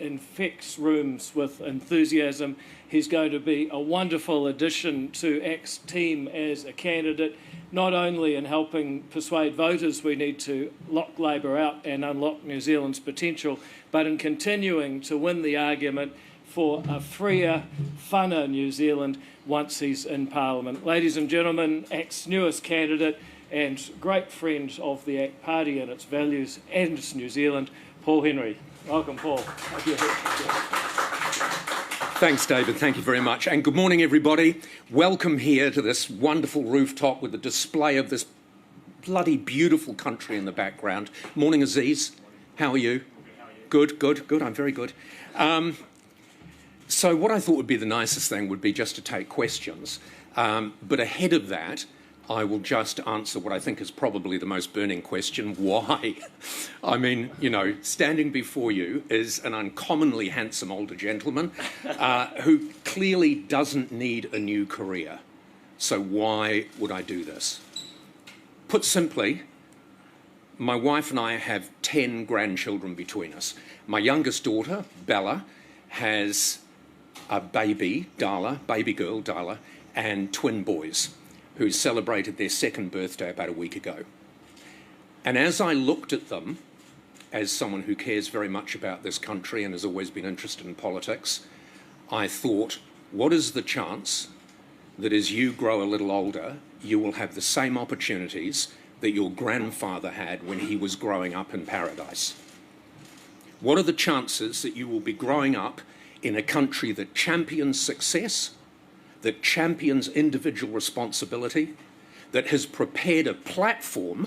infects rooms with enthusiasm. He's going to be a wonderful addition to ACT's team as a candidate, not only in helping persuade voters we need to lock Labour out and unlock New Zealand's potential, but in continuing to win the argument for a freer, funner New Zealand once he's in Parliament. Ladies and gentlemen, ACT's newest candidate and great friend of the ACT Party and its values and its New Zealand, Paul Henry. Welcome, Paul. Thanks, David. Thank you very much. And good morning, everybody. Welcome here to this wonderful rooftop with the display of this bloody beautiful country in the background. Morning, Aziz. How are you? Good, good, good. I'm very good. So what I thought would be the nicest thing would be just to take questions. But ahead of that, I will just answer what I think is probably the most burning question: why? I mean, you know, standing before you is an uncommonly handsome older gentleman who clearly doesn't need a new career. So why would I do this? Put simply, my wife and I have 10 grandchildren between us. My youngest daughter, Bella, has a baby, Darla, baby girl, Darla, and twin boys, who celebrated their second birthday about a week ago. And as I looked at them, as someone who cares very much about this country and has always been interested in politics, I thought, what is the chance that as you grow a little older, you will have the same opportunities that your grandfather had when he was growing up in paradise? What are the chances that you will be growing up in a country that champions success, that champions individual responsibility, that has prepared a platform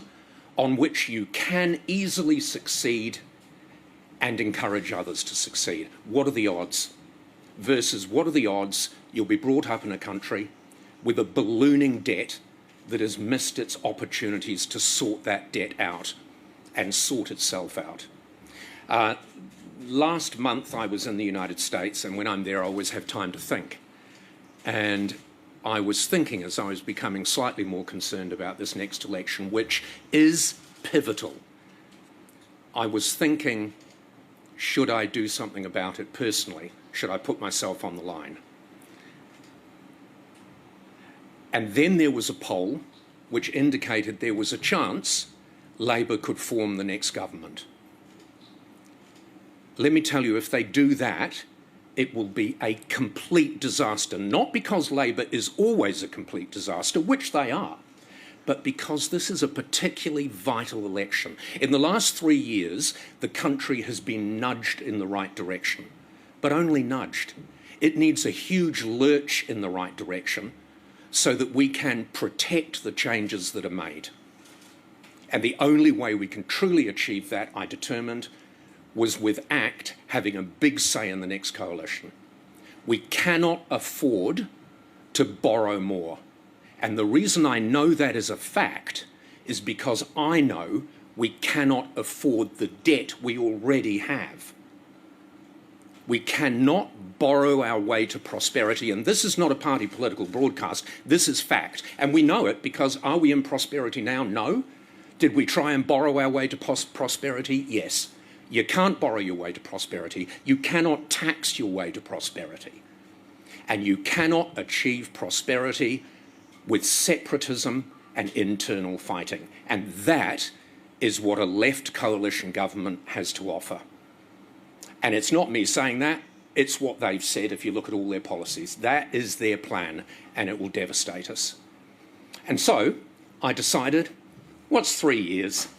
on which you can easily succeed and encourage others to succeed? What are the odds? Versus what are the odds you'll be brought up in a country with a ballooning debt that has missed its opportunities to sort that debt out and sort itself out? Last month I was in the United States, and when I'm there I always have time to think. And I was thinking, as I was becoming slightly more concerned about this next election, which is pivotal, I was thinking, should I do something about it personally? Should I put myself on the line? And then there was a poll which indicated there was a chance Labour could form the next government. Let me tell you, if they do that, it will be a complete disaster, not because Labour is always a complete disaster, which they are, but because this is a particularly vital election. In the last 3 years, the country has been nudged in the right direction, but only nudged. It needs a huge lurch in the right direction so that we can protect the changes that are made. And the only way we can truly achieve that, I determined, was with ACT having a big say in the next coalition. We cannot afford to borrow more. And the reason I know that is a fact is because I know we cannot afford the debt we already have. We cannot borrow our way to prosperity. And this is not a party political broadcast. This is fact. And we know it because are we in prosperity now? No. Did we try and borrow our way to prosperity? Yes. You can't borrow your way to prosperity. You cannot tax your way to prosperity. And you cannot achieve prosperity with separatism and internal fighting. And that is what a left coalition government has to offer. And it's not me saying that, it's what they've said if you look at all their policies. That is their plan, and it will devastate us. And so I decided, what's 3 years?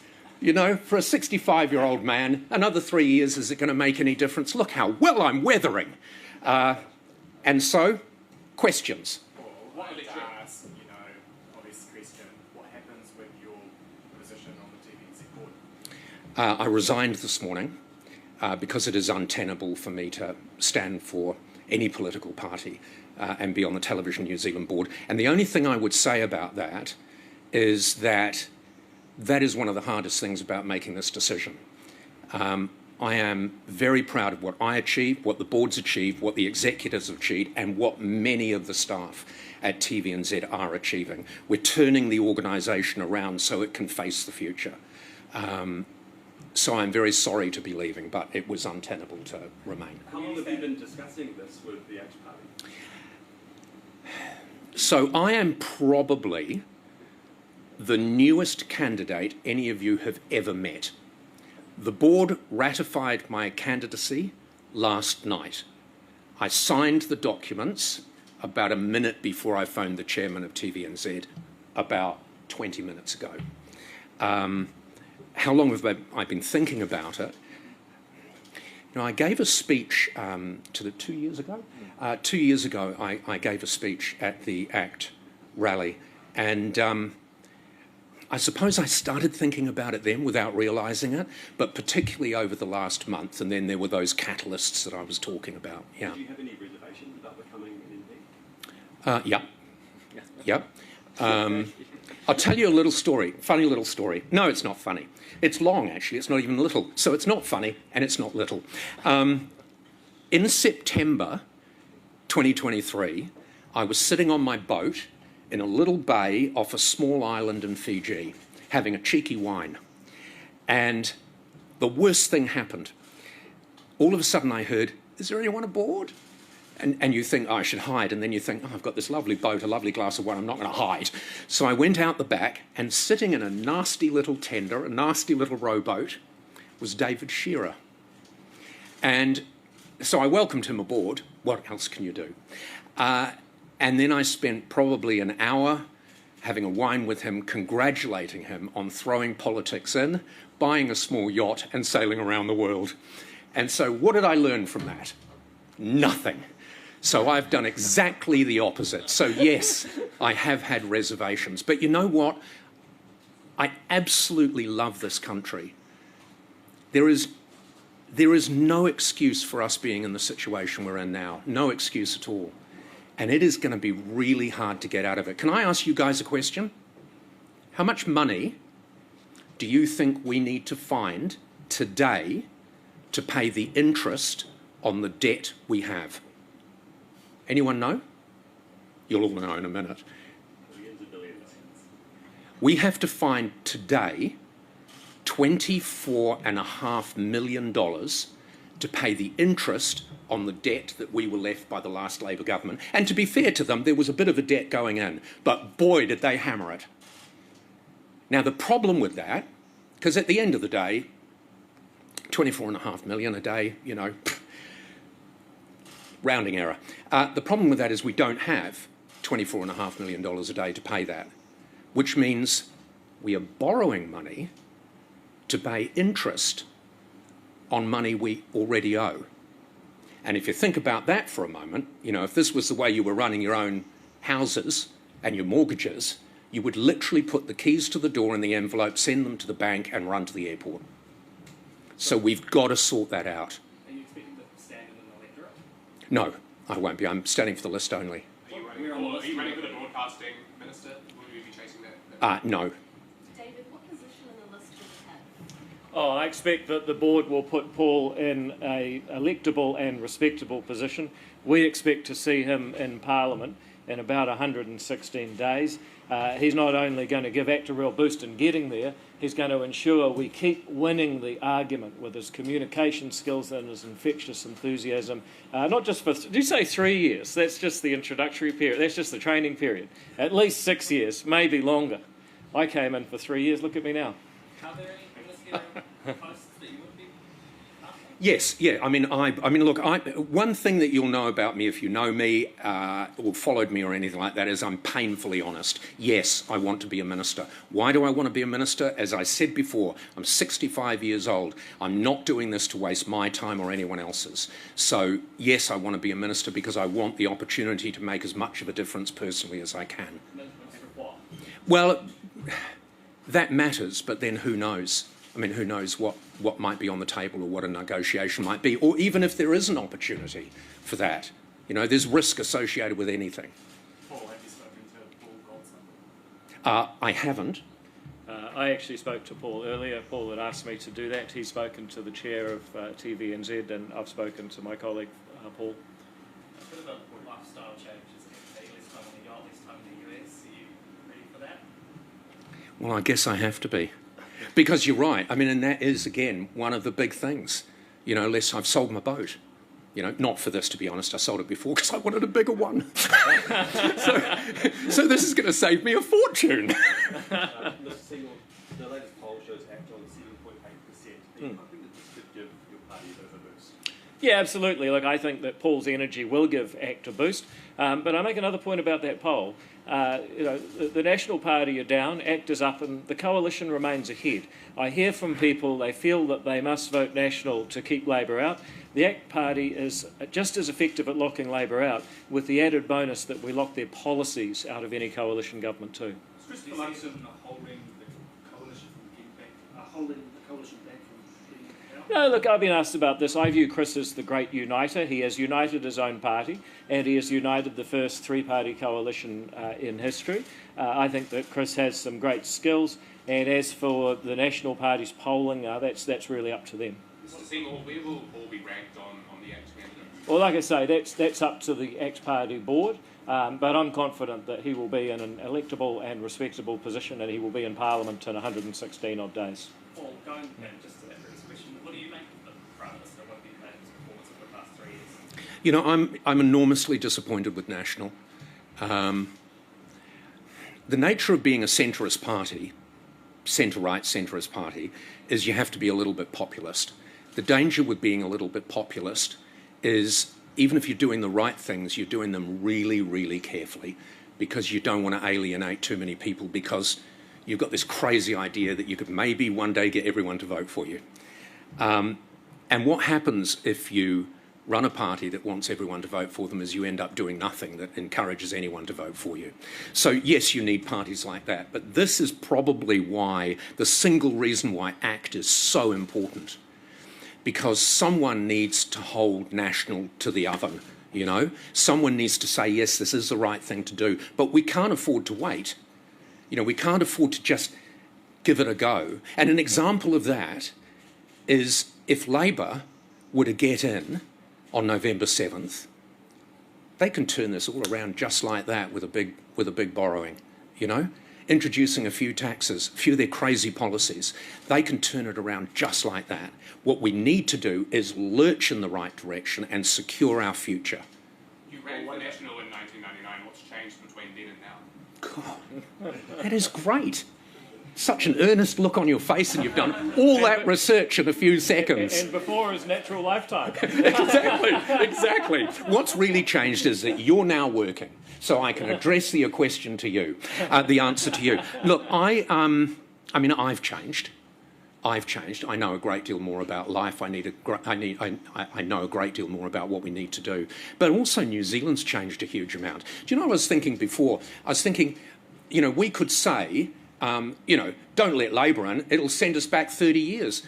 You know, for a 65-year-old man, another 3 years, is it going to make any difference? Look how well I'm weathering. And so, questions. Well, I wanted to ask, you know, obvious question, what happens with your position on the TVNZ board? I resigned this morning because it is untenable for me to stand for any political party and be on the Television New Zealand board. And the only thing I would say about that is that that is one of the hardest things about making this decision. I am very proud of what I achieved, what the board's achieved, what the executives have achieved, and what many of the staff at TVNZ are achieving. We're turning the organisation around so it can face the future. So I'm very sorry to be leaving, but it was untenable to remain. How long have you been discussing this with the ACT Party? So I am probably the newest candidate any of you have ever met. The board ratified my candidacy last night. I signed the documents about a minute before I phoned the chairman of TVNZ about 20 minutes ago. How long have I been thinking about it? You know, I gave a speech 2 years ago. 2 years ago, I gave a speech at the ACT rally, and I suppose I started thinking about it then without realising it, but particularly over the last month, and then there were those catalysts that I was talking about. Yeah. Do you have any reservations about becoming an MP? Yep. Yep. I'll tell you a little story, funny little story. No, it's not funny. It's long, actually. It's not even little. So it's not funny, and it's not little. In September 2023, I was sitting on my boat in a little bay off a small island in Fiji, having a cheeky wine. And the worst thing happened. All of a sudden I heard, "Is there anyone aboard?" And you think, oh, I should hide. And then you think, oh, I've got this lovely boat, a lovely glass of wine, I'm not going to hide. So I went out the back, and sitting in a nasty little tender, a nasty little rowboat, was David Shearer. And so I welcomed him aboard. What else can you do? And then I spent probably an hour having a wine with him, congratulating him on throwing politics in, buying a small yacht, and sailing around the world. And so what did I learn from that? Nothing. So I've done exactly the opposite. So yes, I have had reservations. But you know what? I absolutely love this country. There is no excuse for us being in the situation we're in now. No excuse at all. And it is going to be really hard to get out of it. Can I ask you guys a question? How much money do you think we need to find today to pay the interest on the debt we have? Anyone know? You'll all know in a minute. Billions and billions. We have to find today $24.5 million to pay the interest on the debt that we were left by the last Labour government. And to be fair to them, there was a bit of a debt going in, but boy, did they hammer it. Now, the problem with that, because at the end of the day, 24.5 million a day, you know, rounding error. The problem with that is we don't have $24.5 million a day to pay that, which means we are borrowing money to pay interest on money we already owe. And if you think about that for a moment, you know, if this was the way you were running your own houses and your mortgages, you would literally put the keys to the door in the envelope, send them to the bank, and run to the airport. So we've got to sort that out. Are you expecting to stand in the electorate? No, I won't be. I'm standing for the list only. Are you running for the broadcasting minister? Will you be chasing that? No. David, what position in the list do you have? Oh, I expect that the board will put Paul in a electable and respectable position. We expect to see him in Parliament in about 116 days. He's not only going to give ACT a real boost in getting there, he's going to ensure we keep winning the argument with his communication skills and his infectious enthusiasm. Not just for, do you say 3 years? That's just the introductory period. That's just the training period. At least 6 years, maybe longer. I came in for 3 years. Look at me now. Are there any ministerial posts that you would be after? Yes, yeah. I mean, look. One thing that you'll know about me if you know me or followed me or anything like that is I'm painfully honest. Yes, I want to be a minister. Why do I want to be a minister? As I said before, I'm 65 years old. I'm not doing this to waste my time or anyone else's. So yes, I want to be a minister because I want the opportunity to make as much of a difference personally as I can. Minister of what? Well, that matters, but then who knows? I mean, who knows what might be on the table or what a negotiation might be, or even if there is an opportunity for that. You know, there's risk associated with anything. Paul, have you spoken to Paul Goldsmith? I haven't. I actually spoke to Paul earlier. Paul had asked me to do that. He's spoken to the chair of TVNZ, and I've spoken to my colleague, Paul. A bit of a lifestyle change, isn't it? Less time on the yacht, less time in the US. Are you ready for that? Well, I guess I have to be. Because you're right. I mean, and that is, again, one of the big things. You know, I've sold my boat. You know, not for this, to be honest. I sold it before because I wanted a bigger one. so this is going to save me a fortune. Mr. Seymour, the latest poll shows ACT on 7.8%. Do you think that this could give your party a bit of a boost? Yeah, absolutely. Look, I think that Paul's energy will give ACT a boost. But I make another point about that poll. The National Party are down, ACT is up, and the coalition remains ahead. I hear from people they feel that they must vote National to keep Labor out. The ACT Party is just as effective at locking Labor out, with the added bonus that we lock their policies out of any coalition government too. Chris Bluntson holding the coalition back from getting out? No, look, I've been asked about this. I view Chris as the great uniter. He has united his own party, and he has united the first three-party coalition in history. I think that Chris has some great skills, and as for the National Party's polling, that's really up to them. Mr. Seymour, where will Paul be ranked on the ACT candidate? Well, like I say, that's up to the ACT Party board, but I'm confident that he will be in an electable and respectable position, and he will be in Parliament in 116 odd days. Paul, going back just to that first question, what do you make of the Prime Minister? What have you made of his performance over the past 3 years? You know, I'm enormously disappointed with National. The nature of being a centrist party, centre-right centrist party, is you have to be a little bit populist. The danger with being a little bit populist is, even if you're doing the right things, you're doing them really, really carefully, because you don't want to alienate too many people, because you've got this crazy idea that you could maybe one day get everyone to vote for you. And what happens if you run a party that wants everyone to vote for them is you end up doing nothing that encourages anyone to vote for you. So yes, you need parties like that, but this is probably why, the single reason why ACT is so important, because someone needs to hold National to the oven, you know? Someone needs to say, yes, this is the right thing to do, but we can't afford to wait. You know, we can't afford to just give it a go. And an example of that is if Labor were to get in on November 7th, they can turn this all around just like that with a big borrowing, you know? Introducing a few taxes, a few of their crazy policies. They can turn it around just like that. What we need to do is lurch in the right direction and secure our future. You ran for National in 1999. What's changed between then and now? God, that is great. Such an earnest look on your face, and you've done all that research in a few seconds. And before his natural lifetime. Exactly. What's really changed is that you're now working, so I can address the question to you, the answer to you. Look, I mean, I've changed. I know a great deal more about life. I know a great deal more about what we need to do. But also, New Zealand's changed a huge amount. Do you know what I was thinking before? I was thinking, you know, we could say, you know, don't let Labor in, it'll send us back 30 years.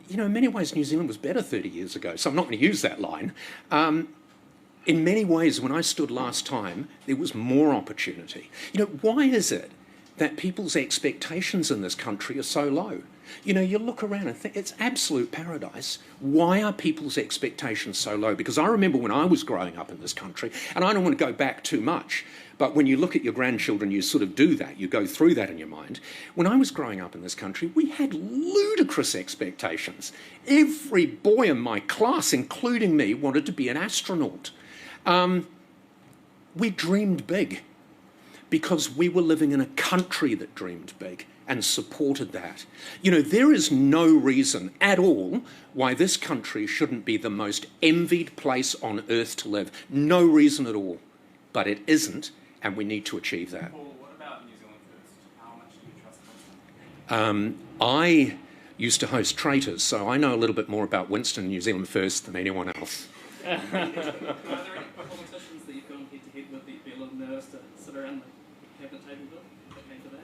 You know, in many ways, New Zealand was better 30 years ago, so I'm not going to use that line. In many ways, when I stood last time, there was more opportunity. You know, why is it that people's expectations in this country are so low? You know, you look around and think it's absolute paradise. Why are people's expectations so low? Because I remember when I was growing up in this country, and I don't want to go back too much, but when you look at your grandchildren, you sort of do that. You go through that in your mind. When I was growing up in this country, we had ludicrous expectations. Every boy in my class, including me, wanted to be an astronaut. We dreamed big because we were living in a country that dreamed big and supported that. You know, there is no reason at all why this country shouldn't be the most envied place on earth to live. No reason at all. But it isn't, and we need to achieve that. Paul, what about New Zealand First? How much do you trust Winston? I used to host Traitors, so I know a little bit more about Winston New Zealand First than anyone else. Are there any politicians that you've gone head-to-head with that you'd be a little nervous to sit around the cabinet table with? That came to that?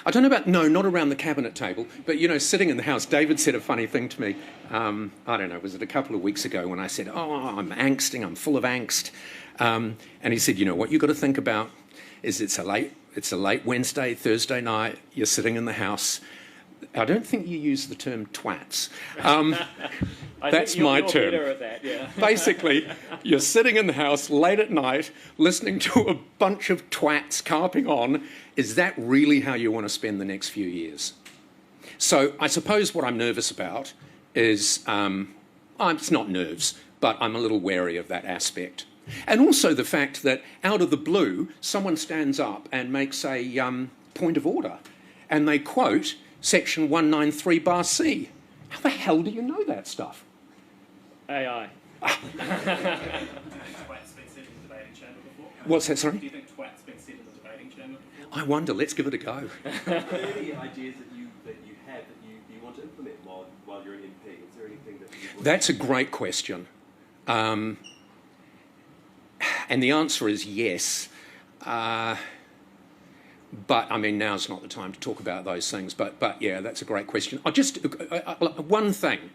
I don't know about, no, not around the cabinet table, but, you know, sitting in the House, David said a funny thing to me, I don't know, was it a couple of weeks ago when I said, oh, I'm angsting, I'm full of angst. And he said, you know, what you've got to think about is it's a late Wednesday, Thursday night, you're sitting in the House. I don't think you use the term twats. That's my term. Better at that, yeah. Basically, you're sitting in the House late at night, listening to a bunch of twats carping on. Is that really how you want to spend the next few years? So I suppose what I'm nervous about is, it's not nerves, but I'm a little wary of that aspect. And also the fact that out of the blue, someone stands up and makes a point of order, and they quote section 193(c). How the hell do you know that stuff? AI. Twat's been said in the debating chamber before? What's that, sorry? Do you think twat's been said in the debating chamber before? I wonder, let's give it a go. Are there any ideas that you have that you want to implement while you're an MP? Is there anything that you want That's a great question. And the answer is yes. But, I mean, now's not the time to talk about those things. But yeah, that's a great question. One thing,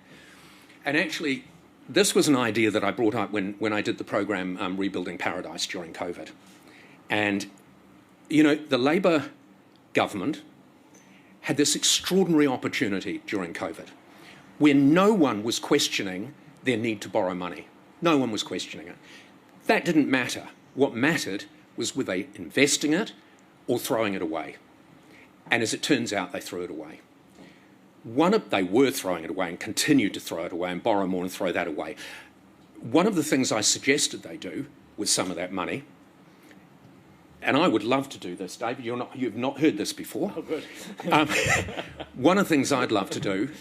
and actually, this was an idea that I brought up when I did the program Rebuilding Paradise during COVID. And, you know, the Labour government had this extraordinary opportunity during COVID where no one was questioning their need to borrow money. No one was questioning it. That didn't matter. What mattered was were they investing it or throwing it away. And as it turns out, they threw it away. They were throwing it away and continued to throw it away and borrow more and throw that away. One of the things I suggested they do with some of that money, and I would love to do this, David, you've not heard this before. Oh, good. One of the things I'd love to do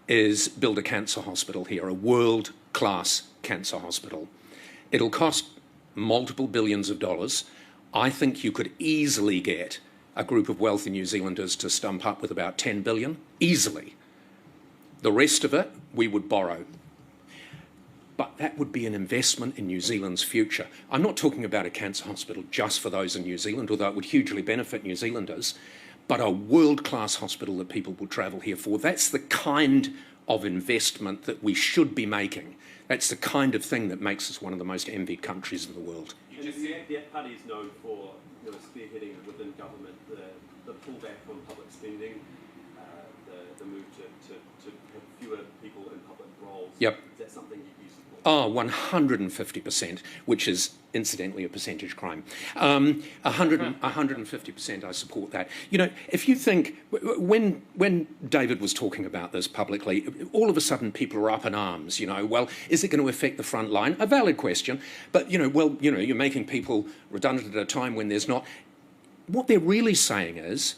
is build a cancer hospital here, a world-class cancer hospital. It'll cost multiple billions of dollars. I think you could easily get a group of wealthy New Zealanders to stump up with about 10 billion, easily. The rest of it, we would borrow. But that would be an investment in New Zealand's future. I'm not talking about a cancer hospital just for those in New Zealand, although it would hugely benefit New Zealanders, but a world-class hospital that people will travel here for. That's the kind of investment that we should be making. That's the kind of thing that makes us one of the most envied countries in the world. The party is known for spearheading within government the pullback on public spending, the move to have fewer people in public roles. Yep. Is that something you support? Oh, 150%, which is incidentally a percentage crime. 150% I support that. You know, if you think, when David was talking about this publicly, all of a sudden people are up in arms, you know, well, is it going to affect the front line? A valid question, but, you're making people redundant at a time when there's not. What they're really saying is,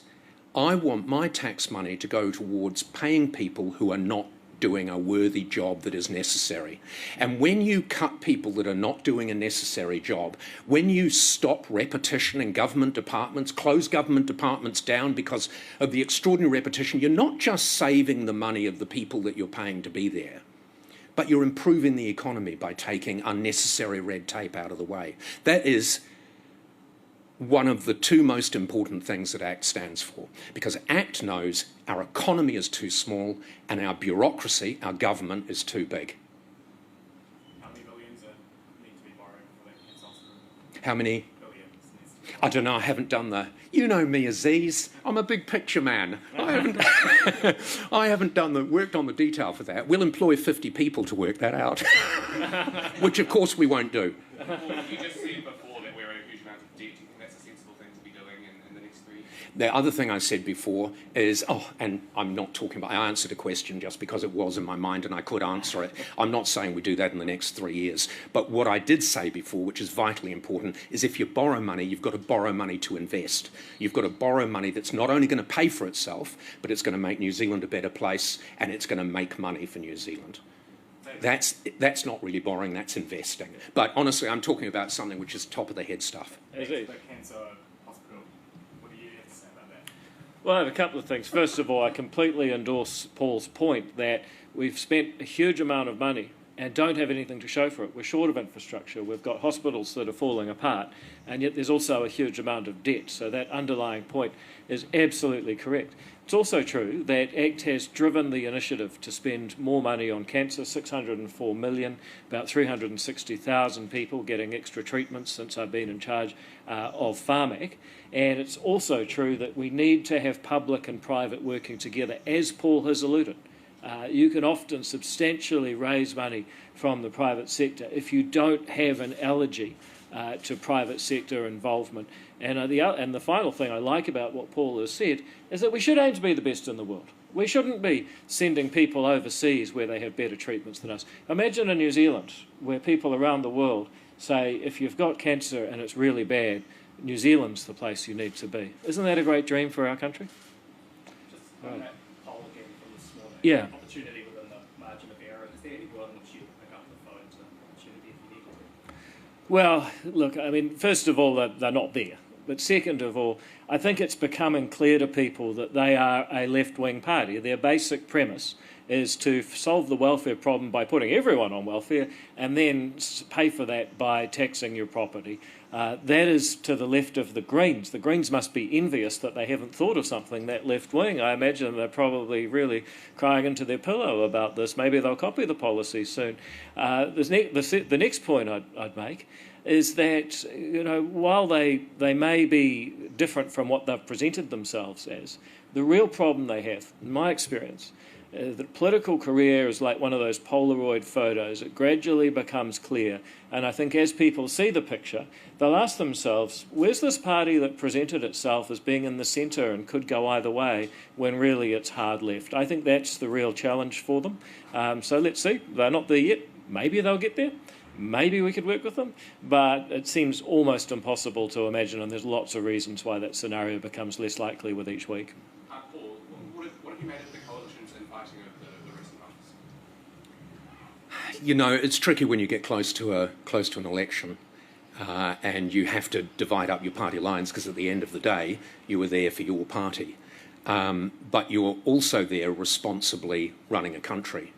I want my tax money to go towards paying people who are not doing a worthy job that is necessary. And when you cut people that are not doing a necessary job, when you stop repetition in government departments, close government departments down because of the extraordinary repetition, you're not just saving the money of the people that you're paying to be there, but you're improving the economy by taking unnecessary red tape out of the way. That is one of the two most important things that ACT stands for, because ACT knows our economy is too small and our bureaucracy, our government, is too big. How many billions need to be borrowed for that cancer hospital? How many? Billions. I don't know, I haven't done the... You know me, Aziz. I'm a big picture man. I haven't worked on the detail for that. We'll employ 50 people to work that out, which of course we won't do. Well, you just said before that we're in a huge amount of debt. Do you think that's a sensible thing to be doing in the next 3 years? The other thing I said before is, and I'm not talking about, I answered a question just because it was in my mind and I could answer it. I'm not saying we do that in the next 3 years. But what I did say before, which is vitally important, is if you borrow money, you've got to borrow money to invest. You've got to borrow money that's not only going to pay for itself, but it's going to make New Zealand a better place and it's going to make money for New Zealand. That's not really borrowing, that's investing. But honestly, I'm talking about something which is top of the head stuff. The cancer hospital, what do you have to say about that? Well, I have a couple of things. First of all, I completely endorse Paul's point that we've spent a huge amount of money and don't have anything to show for it. We're short of infrastructure. We've got hospitals that are falling apart, and yet there's also a huge amount of debt. So that underlying point is absolutely correct. It's also true that ACT has driven the initiative to spend more money on cancer, 604 million, about 360,000 people getting extra treatments since I've been in charge of Pharmac. And it's also true that we need to have public and private working together, as Paul has alluded. You can often substantially raise money from the private sector if you don't have an allergy to private sector involvement. And the final thing I like about what Paul has said is that we should aim to be the best in the world. We shouldn't be sending people overseas where they have better treatments than us. Imagine in New Zealand, where people around the world say, if you've got cancer and it's really bad, New Zealand's the place you need to be. Isn't that a great dream for our country? Just on that poll again from this morning, Yeah. opportunity within the margin of error, is there anyone which you pick up the phone to opportunity if you need to? Well, look, I mean, first of all, they're not there. But second of all, I think it's becoming clear to people that they are a left-wing party. Their basic premise is to solve the welfare problem by putting everyone on welfare and then pay for that by taxing your property. That is to the left of the Greens. The Greens must be envious that they haven't thought of something that left-wing. I imagine they're probably really crying into their pillow about this. Maybe they'll copy the policy soon. The next point I'd make is that, you know, while they may be different from what they've presented themselves as, the real problem they have, in my experience, the political career is like one of those Polaroid photos. It gradually becomes clear, and I think as people see the picture, they'll ask themselves, where's this party that presented itself as being in the centre and could go either way when really it's hard left? I think that's the real challenge for them. So let's see. They're not there yet. Maybe they'll get there. Maybe we could work with them, but it seems almost impossible to imagine, and there's lots of reasons why that scenario becomes less likely with each week. Paul, what have you made of the coalition's infighting of the recent months? You know, it's tricky when you get close to an election, and you have to divide up your party lines, because at the end of the day, you were there for your party, but you're also there responsibly running a country.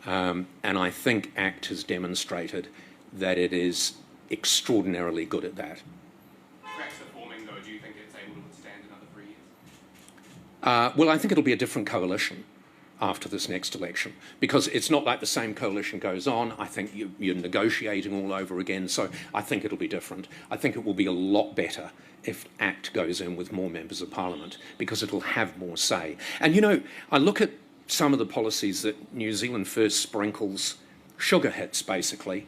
And I think ACT has demonstrated that it is extraordinarily good at that. Cracks are forming, though. Do you think it's able to withstand another 3 years? Well, I think it'll be a different coalition after this next election, because it's not like the same coalition goes on. I think you're negotiating all over again, so I think it'll be different. I think it will be a lot better if ACT goes in with more members of Parliament, because it'll have more say. And, you know, I look at some of the policies that New Zealand First sprinkles, sugar hits basically,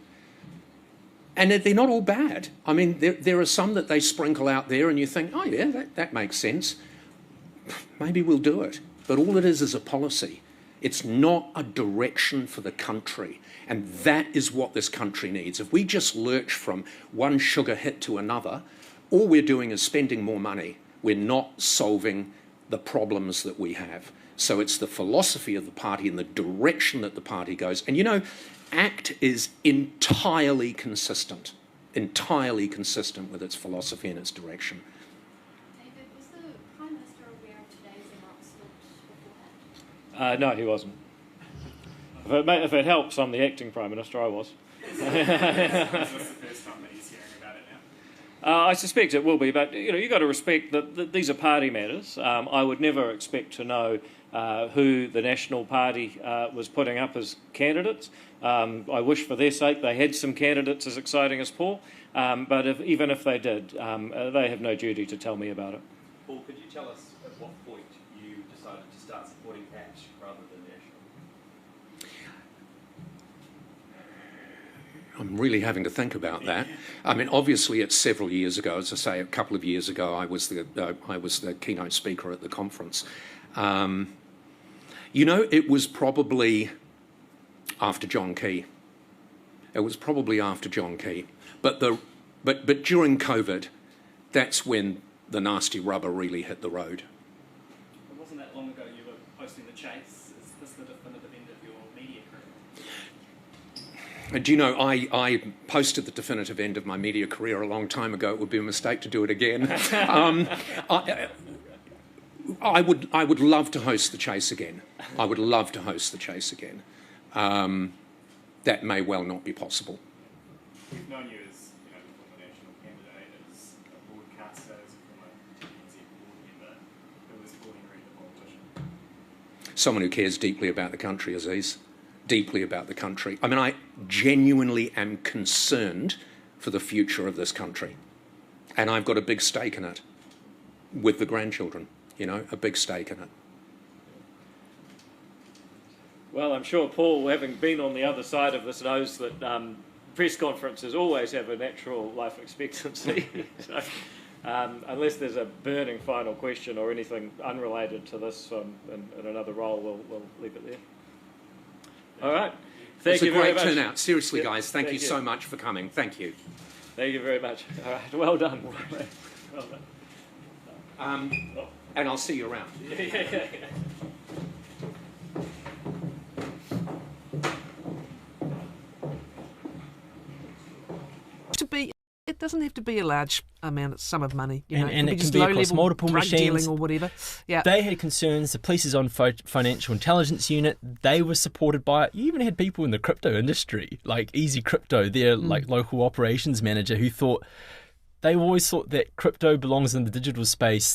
and they're not all bad. I mean, there are some that they sprinkle out there and you think, oh yeah, that makes sense. Maybe we'll do it. But all it is a policy. It's not a direction for the country. And that is what this country needs. If we just lurch from one sugar hit to another, all we're doing is spending more money. We're not solving the problems that we have. So it's the philosophy of the party and the direction that the party goes. And, you know, ACT is entirely consistent with its philosophy and its direction. David, was the Prime Minister aware of today's announcement beforehand? No, he wasn't. If it helps, I'm the acting Prime Minister. I was. Is this the first time that he's hearing about it now? I suspect it will be, but you know, you've got to respect that these are party matters. I would never expect to know who the National Party was putting up as candidates. I wish for their sake they had some candidates as exciting as Paul, but even if they did, they have no duty to tell me about it. Paul, could you tell us at what point you decided to start supporting ACT rather than National? I'm really having to think about that. I mean, obviously, it's several years ago. As I say, a couple of years ago, I was the keynote speaker at the conference. You know, it was probably after John Key. But during COVID, that's when the nasty rubber really hit the road. It wasn't that long ago you were posting the chase. Is this the definitive end of your media career? Do you know, I posted the definitive end of my media career a long time ago. It would be a mistake to do it again. I would love to host the chase again. That may well not be possible. We've known you as a former national candidate, as a broadcaster, as a former RNZ board member. Who was Paul Henry, the politician? Someone who cares deeply about the country, Aziz. Deeply about the country. I mean, I genuinely am concerned for the future of this country. And I've got a big stake in it with the grandchildren, you know, a big stake in it. Well, I'm sure Paul, having been on the other side of this, knows that press conferences always have a natural life expectancy. So Unless there's a burning final question or anything unrelated to this in another role, we'll leave it there. All right. Thank you very much. It's a great turnout. Seriously, Yep. guys, thank you so much for coming. Thank you. Thank you very much. All right. Well done. Well done. And I'll see you around. Yeah. It doesn't have to be a large sum of money, you know. And it it can can be across low-level multiple drug machines. dealing or whatever. Yeah. They had concerns. The police's own financial intelligence unit, they were supported by it. You even had people in the crypto industry, like Easy Crypto, their like local operations manager, who thought they always thought that crypto belongs in the digital space.